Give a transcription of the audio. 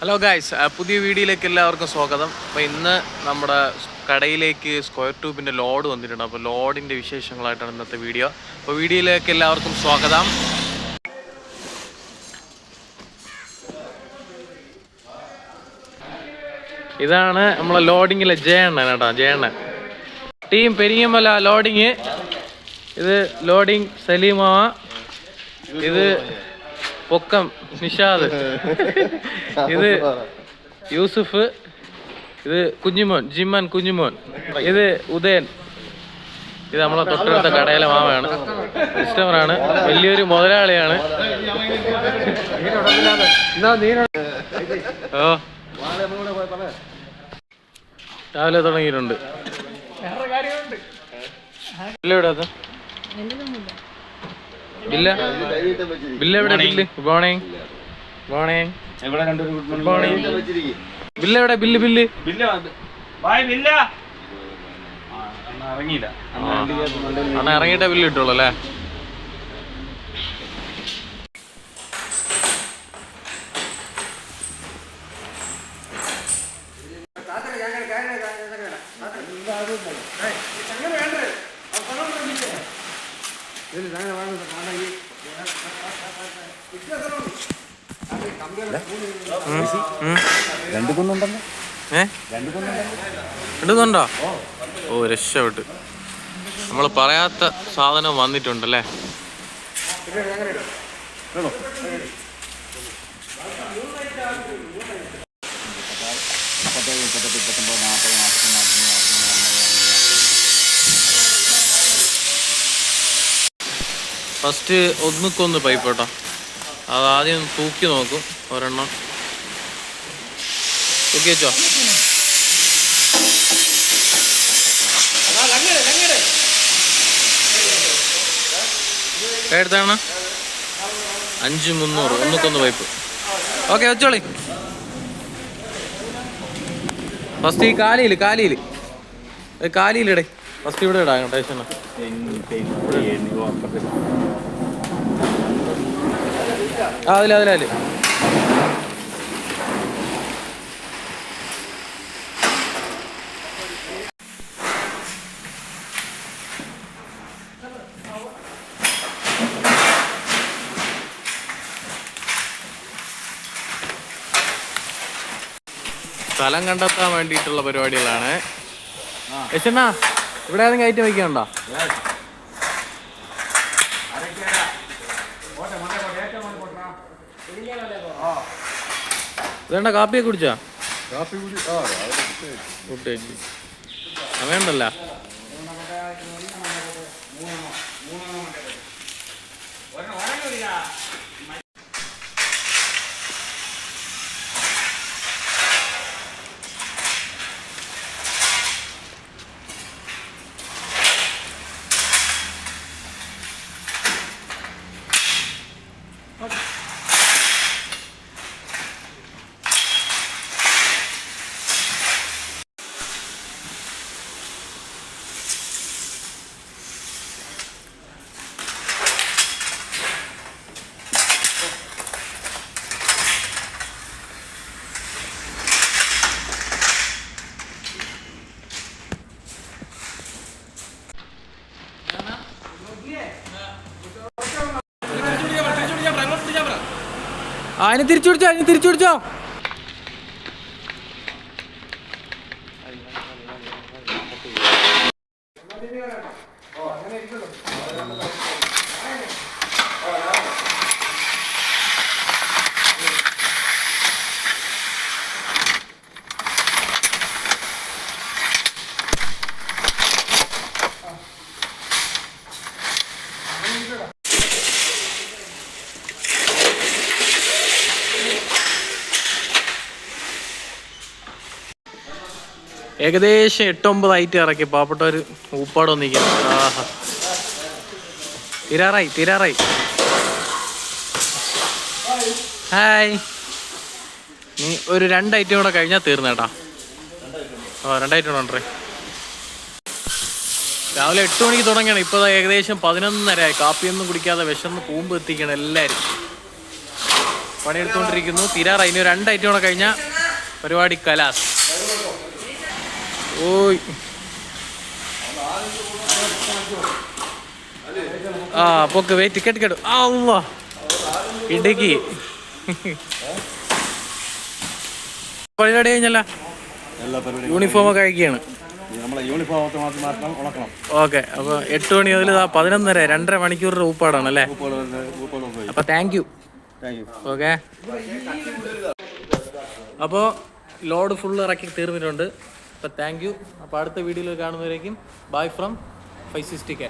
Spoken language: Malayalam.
ഹലോ ഗായ്സ്, പുതിയ വീഡിയോയിലേക്ക് എല്ലാവർക്കും സ്വാഗതം. അപ്പോൾ ഇന്ന് നമ്മുടെ കടയിലേക്ക് സ്ക്വയർ ട്യൂബിൻ്റെ ലോഡ് വന്നിട്ടുണ്ട്. അപ്പോൾ ലോഡിൻ്റെ വിശേഷങ്ങളായിട്ടാണ് ഇന്നത്തെ വീഡിയോ. അപ്പോൾ വീഡിയോയിലേക്ക് എല്ലാവർക്കും സ്വാഗതം. ഇതാണ് നമ്മളെ ലോഡിങ്ങിലെ ജയണ്ണൻ കേട്ടോ, ജയണ്ണൻ ടീം പെരിങ്ങമല ലോഡിങ്. ഇത് ലോഡിങ് സലീമാവ, ഇത് പൊക്കം നിഷാദ്, ഇത് യൂസുഫ്, ഇത് കുഞ്ഞുമോൻ ജിമ്മൻ കുഞ്ഞുമോൻ, ഇത് ഉദയൻ, ഇത് നമ്മളെ തൊട്ടടുത്ത കടയിലെ മാമയാണ്, കസ്റ്റമറാണ്, വലിയൊരു മുതലാളിയാണ്. ഓ രാവിലെ തുടങ്ങിയിട്ടുണ്ട്. എവിടെ ബില്ല ബില്ല് എവിടെ? Bill good morning. Morning. Good morning. Bill എവിടെ? ബില്ല് ബില്ല് അണ്ണ ഇറങ്ങിയിട്ടേ ബില്ല് കിട്ടുള്ളൂ അല്ലേ? രണ്ടുന്നുണ്ടോ? ഓ രക്ഷപ്പെട്ട്. നമ്മൾ പറയാത്ത സാധനം വന്നിട്ടുണ്ടല്ലേ. ഫസ്റ്റ് ഒന്നുക്കൊന്ന് പൈപ്പ് കേട്ടോ, അത് ആദ്യം തൂക്കി നോക്കും. ഒരെണ്ണം തൂക്കി വെച്ചോ. എടുത്താണ് 5300 ഒന്നുക്കൊന്ന് പൈപ്പ്. ഓക്കെ വെച്ചോളി. ഫസ്റ്റ് ഈ കാലിയിലിടേ. ഫസ്റ്റ് ഇവിടെ ഇടാം ടേഷൻ. അതില് സ്ഥലം കണ്ടെത്താൻ വേണ്ടിയിട്ടുള്ള പരിപാടികളാണ്. യശണ്ണ ഇവിടെ ഏതെങ്കിലും ഐറ്റം വയ്ക്കാനുണ്ടോ? ഇതേണ്ട കാപ്പിയൊക്കെ കുടിച്ചാ? വേണ്ടല്ല. അതിന് തിരിച്ചു പിടിച്ചോ. ഏകദേശം 8-9 ഐറ്റം ഇറക്കി പാവപ്പെട്ടവർ ഊപ്പാട് വന്നിരിക്കുന്നു. ആഹാ തീരാറായി. ഹായ്. നീ ഒരു 2 ഐറ്റം കൂടെ കഴിഞ്ഞാൽ തീർന്നേട്ടാ. 2 ഐറ്റം ഉണ്ടേ. രാവിലെ 8 മണിക്ക് തുടങ്ങിയാണ്. ഇപ്പോൾ ഏകദേശം 11:30 ആയി. കാപ്പിയൊന്നും കുടിക്കാതെ വിശന്ന് കൂമ്പ് എത്തിക്കണം എല്ലാവരും. പണിയെടുത്തുകൊണ്ടിരിക്കുന്നു. തീരാറായി. ഇനി 2 ഐറ്റം കൂടെ കഴിഞ്ഞാൽ പരിപാടി കലാസ്. ഓയ് പൊക്ക് വെയിറ്റ് കെട്ട് ഇടുക്കി പരിപാടി കഴിഞ്ഞല്ല. യൂണിഫോം ഒക്കെ അയക്കുകയാണ്. ഓക്കെ, അപ്പോൾ 8 മണി മുതൽ 11:30 2.5 മണിക്കൂറിന്റെ ഊപ്പാടാണ് അല്ലേ? അപ്പൊ താങ്ക് യു. ഓക്കെ, അപ്പോൾ ലോഡ് ഫുള്ള് ഇറക്കി തീർന്നിട്ടുണ്ട്. അപ്പോൾ താങ്ക് യു. അപ്പോൾ അടുത്ത വീഡിയോയിൽ കാണുന്നവരേക്കും ബൈ ഫ്രം 560K.